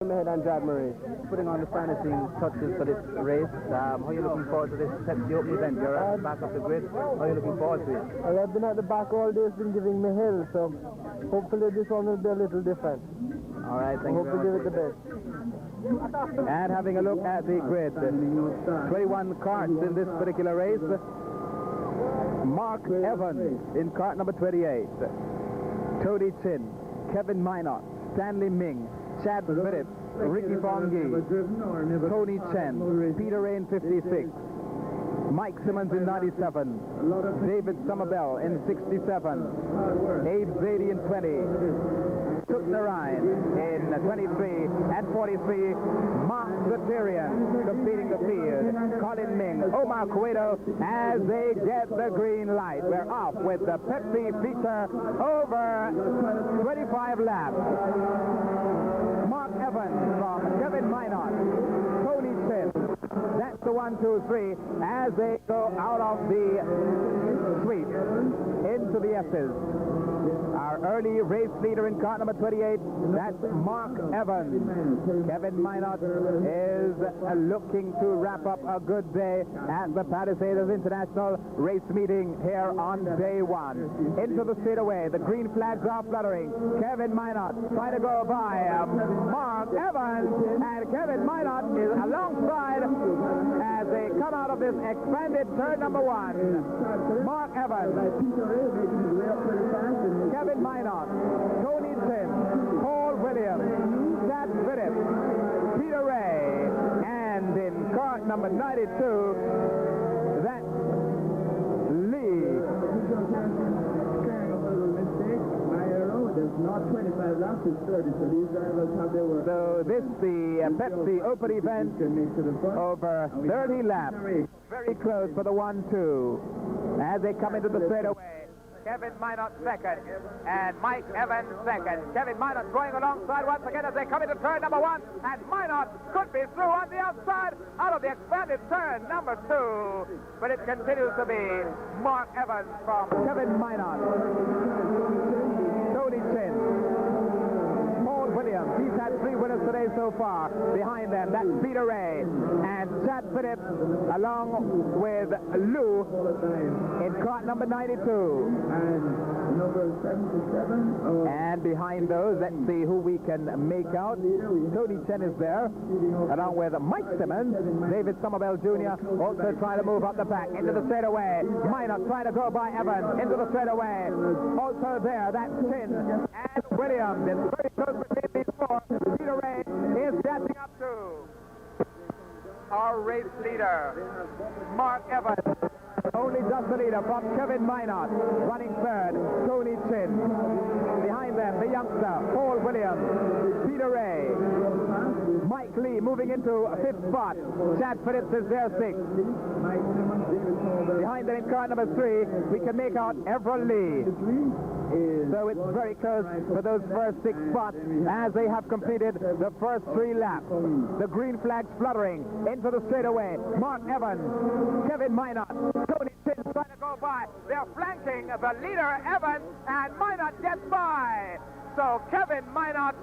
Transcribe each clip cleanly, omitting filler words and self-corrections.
Ahead and drive Murray, putting on the finishing touches for this race. How are you looking forward to this? The opening event. You're at the back of the grid. How are you looking forward to it? Well, I've been at the back all day. It's been giving me hell, so hopefully this one will be a little different. All right, thank you. Hope to give it the best. And having a look at the grid, 21 karts in this particular race. Mark Evans in kart number 28. Tony Chin, Kevin Minot, Stanley Ming, Chad Phillips, Ricky Fongi, Tony Chen, Peter Ray in 56, Mike Simmons in 97, David Somerville in 67, Abe Ziadie in 20, Took Narayan in 23, and 43, Mark Zatarian completing the field, Colin Ming, Omar Cueto, as they get the green light. We're off with the Pepsi feature over 25 laps. Mark Evans from Kevin Minot, Tony Chin. That's the 1, 2, 3 as they go out of the suite into the S's. Our early race leader in kart number 28, that's Mark Evans. Kevin Minot is looking to wrap up a good day at the PALISADES International Race Meeting here on day 1. Into the straightaway, the green flags are fluttering. Kevin Minot trying to go by Mark Evans, and Kevin Minot is alongside as they come out of this expanded turn number 1. Mark Evans, Kevin Minot, Tony Chin, Paul Williams, Chad Phillips, Peter Ray, and in kart number 92, that's Lee. There's not 25 laps, it's 30, so these drivers have their work. So this, the Pepsi Open event, over 30 laps. Very close for the 1-2. As they come into the straightaway, Kevin Minot second, and Mike Evans second. Kevin Minot going alongside once again as they come into turn number 1, and Minot could be through on the outside out of the expanded turn number 2, but it continues to be Mark Evans from Kevin Minot. Tony Chin, Paul Williams, he's had 3 winners today so far. Behind them, that's Peter Ray and Chad Phillips, along with Lou in kart number 92. And number 77. And behind those, let's see who we can make out. Tony Chen is there, along with Mike Simmons, David Somerville Jr. also trying to move up the pack into the straightaway. Minot trying to go by Evans into the straightaway. Also there, that's Chin and Williams. It's very close between these 4. Peter Ray is catching up to our race leader, Mark Evans. Only just the leader from Kevin Minot, running third, Tony Chin. Behind them, the youngster, Paul Williams, Peter Ray, Mike Lee moving into 5th spot. Chad Phillips is there 6th. Behind them in car number 3, we can make out Everett Lee. So it's very close for those first 6 spots as they have completed the first 3 laps. The green flags fluttering into the straightaway. Mark Evans, Kevin Minot, Tony Chin trying to go by. They're flanking the leader, Evans, and Minot gets by. So Kevin Minot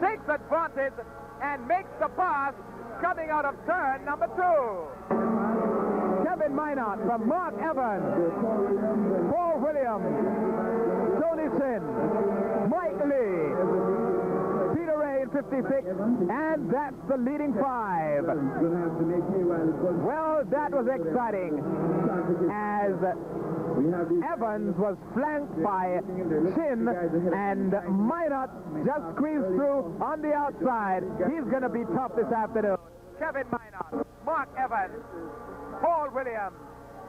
takes advantage and makes the pass coming out of turn number 2. Kevin Minot from Mark Evans, Paul Williams, Tony Chin, Mike Lee, Peter Ray in 56, and that's the leading 5. Well, that was exciting as Evans was flanked by Chin, and Minot just squeezed through on the outside. He's going to be tough this afternoon. Kevin Minot, Mark Evans, Paul Williams,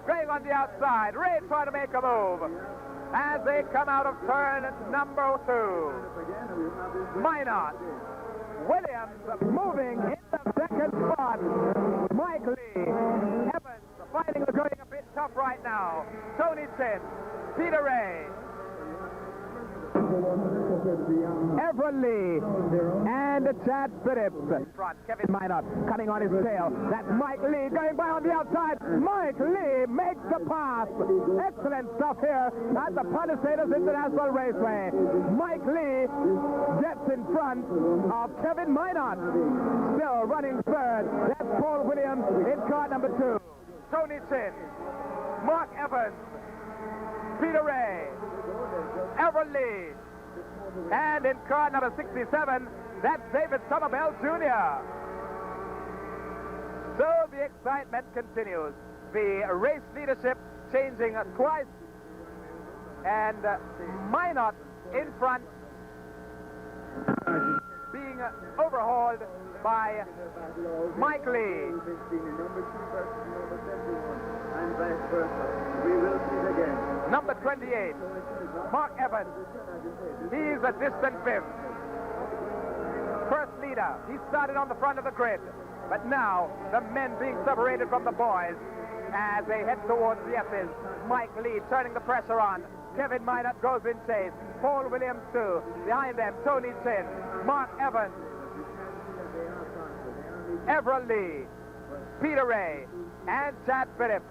going on the outside. Ray trying to make a move as they come out of turn number 2. Minot, Williams moving in the 2nd spot. Mike Lee, Evans finding the going a bit tough right now. Tony Chin, Peter Ray. Everett Lee and Chad Phillips. Front, Kevin Minot cutting on his tail. That's Mike Lee going by on the outside. Mike Lee makes the pass. Excellent stuff here at the Palisades International Raceway. Mike Lee gets in front of Kevin Minot. Still running third. That's Paul Williams in car number 2. Tony Chin, Mark Evans, Peter Ray, Everett Lee, and in car number 67, that's David Somerville Jr. So the excitement continues. The race leadership changing twice, and Minot in front, being overhauled by Mike Lee. Number 28, Mark Evans. He's a distant fifth. First leader. He started on the front of the grid. But now, the men being separated from the boys as they head towards the S's. Mike Lee turning the pressure on. Kevin Minot goes in chase. Paul Williams too. Behind them, Tony Chin, Mark Evans, Everett Lee, Peter Ray, and Chad Phillips.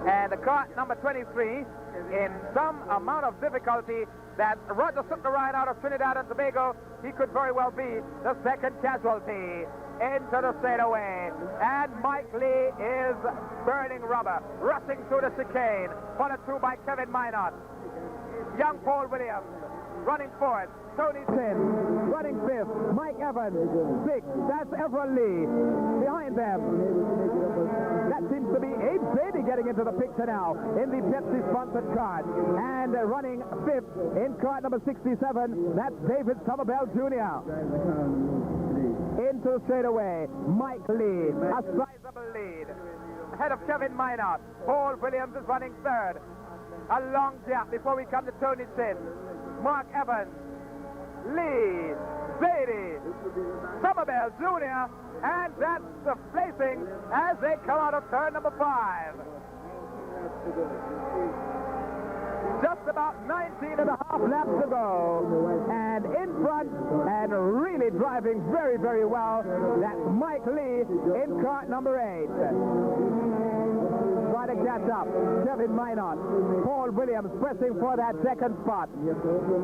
And the car number 23 in some amount of difficulty that Roger Suckerine out of Trinidad and Tobago. He could very well be the second casualty into the straightaway. And Mike Lee is burning rubber, rushing through the chicane, followed through by Kevin Minot. Young Paul Williams running fourth. Tony Chin running fifth. Mike Evans sixth. That's Everett Lee. Behind them, that seems to be Abe Ziadie getting into the picture now in the Pepsi-sponsored cart. And running fifth in cart number 67, that's David Somerville Jr. Into the straightaway, Mike Lee, a sizable lead. Ahead of Kevin Minot. Paul Williams is running third. A long gap before we come to Tony Chin. Mark Evans, Lee, Ziadie, Somerville Jr., and that's the placing as they come out of turn number 5. Just about 19 and a half laps to go. And in front and really driving very, very well, that's Mike Lee in cart number 8. Trying to catch up. Kevin Minot. Paul Williams pressing for that second spot.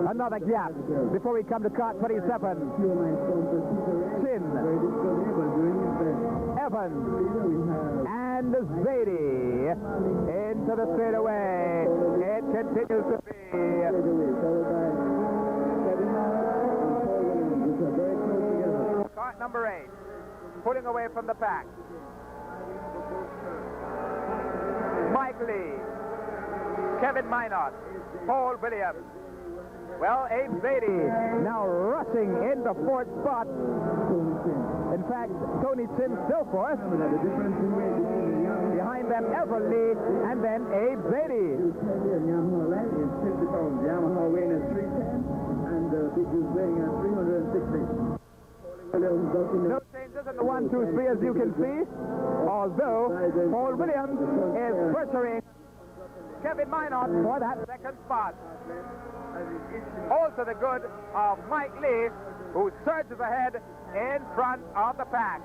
Another gap before we come to cart 27. Chin, Evans, and Ziadie into the straightaway. It continues to be cart number 8, pulling away from the pack. Mike Lee, Kevin Minot, Paul Williams. Well, Abe Ziadie now rushing into fourth spot. In fact, Tony Chin still fourth. Behind them, Everett Lee, and then Abe Ziadie. Yamaha weighing at 310, and is weighing at 360. No changes in the 1, 2, 3 as you can see, although Paul Williams is pressuring Kevin Minot for that second spot. Also the good of Mike Lee, who surges ahead in front of the pack.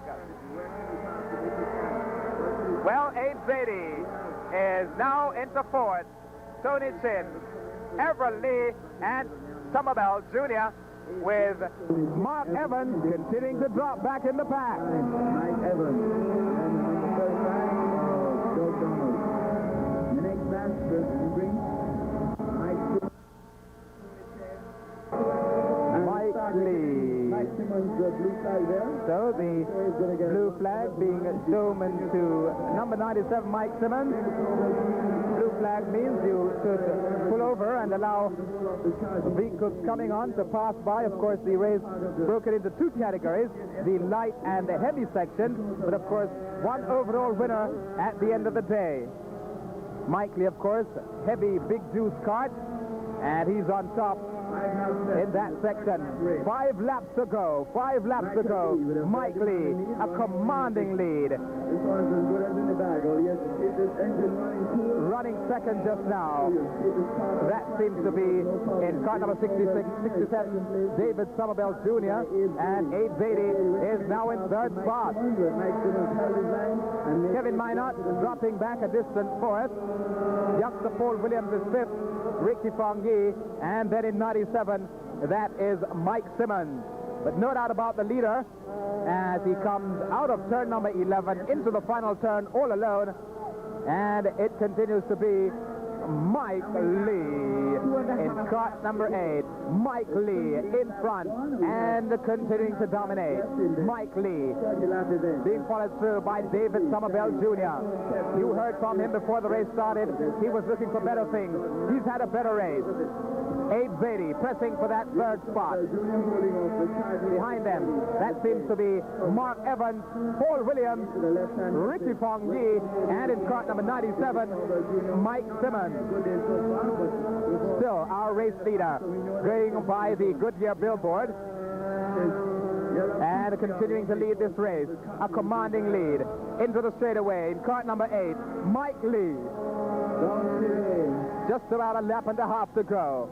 Well, Abe Ziadie is now into fourth. Tony Chin, Everett Lee, and Somerville Jr., with Mark Evans continuing to drop back in the pack. Mike Evans. The next match, bring Mike Lee. So the blue flag being shown to number 97, Mike Simmons. Blue flag means you should pull over and allow vehicles coming on to pass by. Of course, the race broken into 2 categories, the light and the heavy section, but of course, one overall winner at the end of the day. Mike Lee, of course, heavy big juice kart, and he's on top in that section. 5 laps to go. 5 laps to go. Mike Lee, a commanding lead. Running second just now. That seems to be in car number 67, David Somerville Jr. And Abe Ziadie is now in third spot. Kevin Minot dropping back a distant fourth. Youngster Paul Williams is fifth. Ricky Fongi. And then in 97, that is Mike Simmons. But no doubt about the leader as he comes out of turn number 11 into the final turn all alone. And it continues to be Mike Lee in cart number 8. Mike Lee in front and continuing to dominate. Mike Lee being followed through by David Somerville Jr. You heard from him before the race started. He was looking for better things. He's had a better race. Abe Ziadie pressing for that third spot. Behind them, that seems to be Mark Evans, Paul Williams, Ricky Fongi, and in cart number 97, Mike Simmons. Still our race leader, going by the Goodyear billboard and continuing to lead this race. A commanding lead into the straightaway in cart number 8, Mike Lee. Just about a lap and a half to go.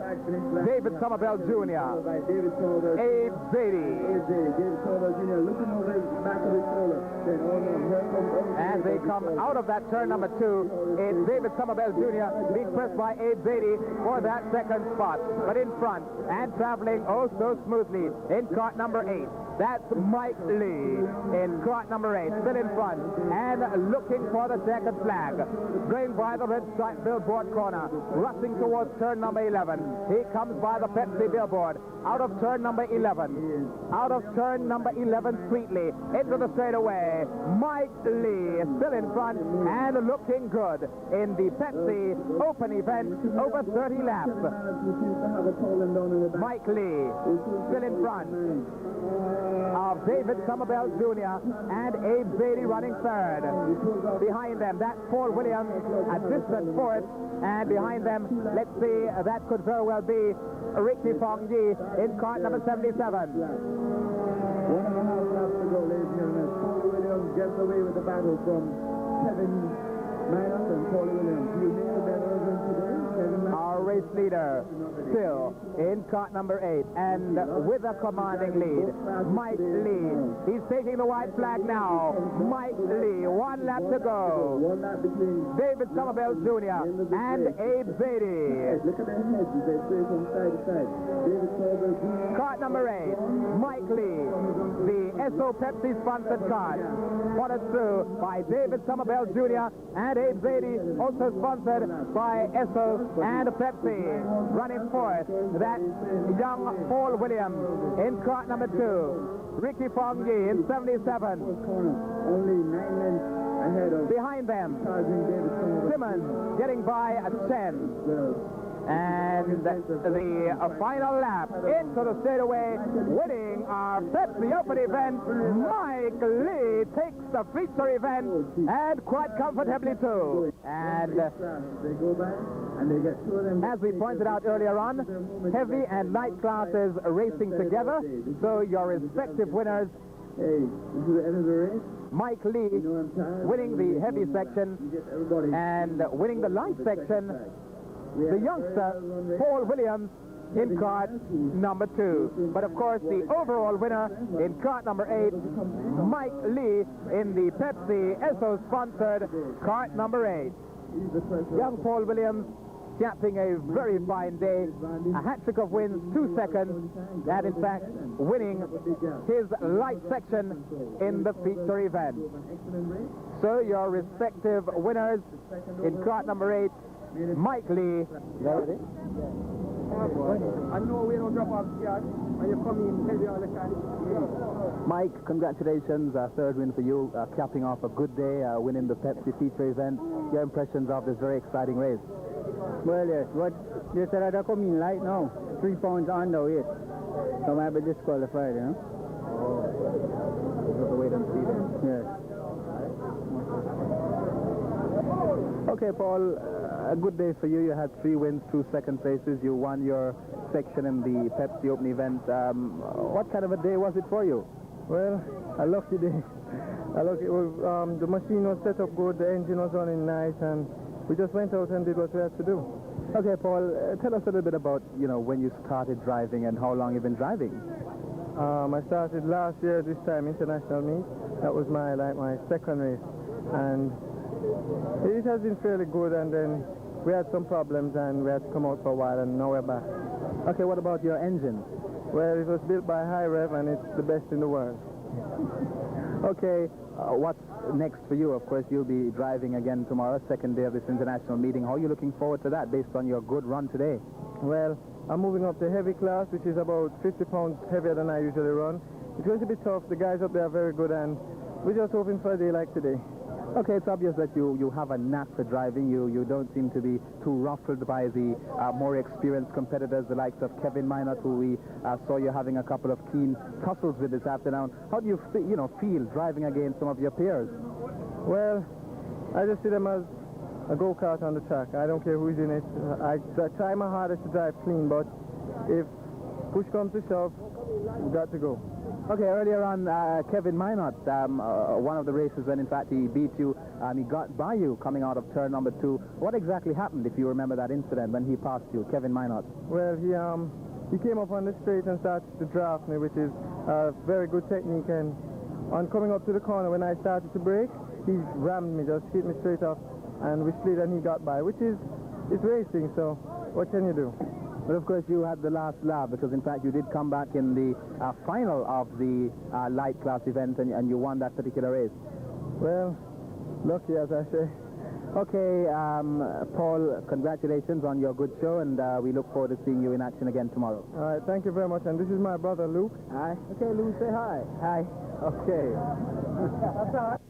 David Somerville Jr. Abe Ziadie. As they come out of that turn number 2, it's David Somerville Jr. being pressed by Abe Ziadie for that second spot. But in front and traveling oh so smoothly in cart number 8. That's Mike Lee in cart number 8, still in front and looking for the checkered flag. Going by the red stripe billboard corner, rushing towards turn number 11. He comes by the Pepsi billboard, out of turn number 11. Out of turn number 11 sweetly, into the straightaway. Mike Lee is still in front and looking good in the Pepsi Open event, over 30 laps. Mike Lee still in front of David Somerville Jr. and Abe Ziadie running third. Behind them, that's Paul Williams, a distant fourth, and behind them, let's see, that could very well be Ricky Fongi in cart number 77. 1.5 laps to go, ladies and gentlemen. Paul Williams gets away with the battle from Kevin Minot and Paul Williams. You made the better than today, Kevin Minot. Our race leader still in cart number 8 and with a commanding lead, Mike Lee. He's taking the white flag now. Mike Lee, 1 lap to go. 1 lap between David Somerville Jr. and Abe Ziadie. Look at their heads as they sway from side to side. David Somerville Jr. Cart number 8, Mike Lee, the SO Pepsi sponsored cart. Followed through by David Somerville Jr. and Abe Ziadie, also sponsored by SO and Pepsi. Running fourth, that's young Paul Williams in cart number 2. Ricky Fongi in 77. Only 9 lengths ahead of Behind them, Simmons getting by at 10. And the final lap into the straightaway, winning our Pepsi Open event, Mike Lee takes the feature event, and quite comfortably too. And they go back and they get 2 of them. as we pointed out earlier on, heavy and light classes racing together, so your respective winners. Hey, this is the end of the race. Mike Lee winning the heavy section and winning the light section. The youngster, Paul Williams, in cart number 2. But of course, the overall winner in cart number 8, Mike Lee, in the Pepsi SO-sponsored cart number 8. Young Paul Williams capping a very fine day, a hat-trick of wins, 2 seconds, and in fact, winning his light section in the feature event. So your respective winners in cart number 8, Mike Lee. I know we don't drop off the yard, and you come in heavy all the time. Mike, congratulations, third win for you, capping off a good day, winning the Pepsi feature event. Your impressions of this very exciting race? Well, yes, what they said I come in light now, 3 pounds underweight. So I might be disqualified, you know? Oh, we'll have to wait and see then. Yes. Okay, Paul, a good day for you. You had 3 wins, 2 second places. You won your section in the Pepsi Open event. What kind of a day was it for you? Well, a lucky day. The machine was set up good, the engine was running nice, and we just went out and did what we had to do. Okay, Paul, tell us a little bit about, when you started driving and how long you've been driving. I started last year this time, international meet. That was my second race. And it has been fairly good, and then we had some problems and we had to come out for a while, and now we're back. Okay, what about your engine? Well, it was built by High Rev, and it's the best in the world. Okay, what's next for you? Of course, you'll be driving again tomorrow, second day of this international meeting. How are you looking forward to that based on your good run today? Well, I'm moving up to heavy class, which is about 50 pounds heavier than I usually run. It's going to be tough. The guys up there are very good, and we're just hoping for a day like today. Okay, it's obvious that you have a knack for driving. You don't seem to be too ruffled by the more experienced competitors, the likes of Kevin Minot, who we saw you having a couple of keen tussles with this afternoon. How do you feel driving against some of your peers? Well, I just see them as a go-kart on the track. I don't care who's in it. I try my hardest to drive clean, but if push comes to shove, we've got to go. Okay, earlier on, Kevin Minot, one of the races when in fact he beat you, he got by you coming out of turn number 2. What exactly happened, if you remember that incident when he passed you, Kevin Minot? Well, he came up on the straight and started to draft me, which is a very good technique, and on coming up to the corner when I started to brake, he rammed me, just hit me straight off, and we slid and he got by, which is racing, so what can you do? But of course you had the last lap, because in fact you did come back in the final of the light class event, and you won that particular race. Well, lucky, as I say. Okay, Paul, congratulations on your good show, and we look forward to seeing you in action again tomorrow. All right, thank you very much, and this is my brother Luke. Hi. Okay, Luke, say hi. Hi. Okay. That's all right.